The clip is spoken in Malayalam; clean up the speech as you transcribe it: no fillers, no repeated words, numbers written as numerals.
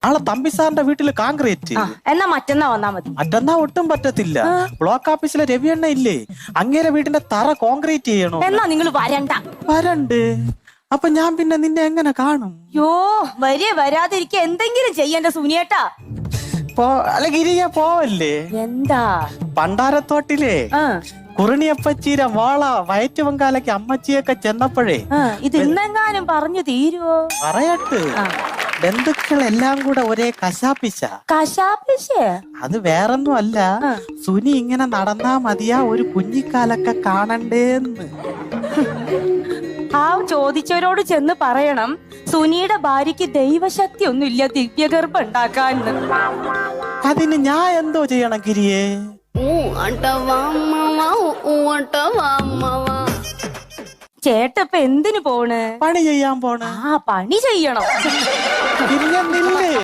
നാളെ തമ്പി സാറിന്റെ വീട്ടില് കോൺക്രീറ്റ്. എന്നാ മറ്റന്നാ വന്നാ മതി. മറ്റന്നാ ഒട്ടും പറ്റത്തില്ല. ബ്ലോക്ക് ഓഫീസിലെ രവിയണ്ണ ഇല്ലേ, അങ്ങേരെ വീടിന്റെ തറ കോൺക്രീറ്റ് ചെയ്യണോ. എന്നാ നിങ്ങൾ വരണ്ട. വരണ്ട്. അപ്പൊ ഞാൻ പിന്നെ നിന്നെ എങ്ങനെ കാണും? യോ വരാതിരിക്കുക എന്തെങ്കിലും ചെയ്യണ്ട സുനിയേട്ടാ. അല്ല ഗിരിയ പോവല്ലേ? എന്താ? പണ്ടാരത്തോട്ടിലെ കുറിണിയപ്പച്ചീരെ മോള വയറ്റുവങ്കാലയ്ക്ക് അമ്മച്ചിയൊക്കെ ചെന്നപ്പോഴേ ഇത് ഇന്നെങ്ങാനും പറഞ്ഞു തീരുവോ? പറയട്ട്, ബന്ധുക്കളെല്ലാം കൂടെ ഒരേ കശാപ്പിശ. അത് വേറൊന്നും അല്ല, സുനി ഇങ്ങനെ നടന്നാ മതിയാ ഒരു കുഞ്ഞിക്കാലൊക്കെ കാണണ്ടേന്ന്. ആ ചോദിച്ചവരോട് ചെന്ന് പറയണം സുനിയുടെ ഭാര്യക്ക് ദൈവശക്തി ഒന്നുമില്ല ദിവ്യഗർഭം ഉണ്ടാക്കാൻ. അതിന് ഞാൻ എന്തോ ചെയ്യണം ഗിരിയേ? ചേട്ടപ്പ എന്തിനു പോണ്? പണി ചെയ്യാൻ പോണ്. പണി ചെയ്യണം.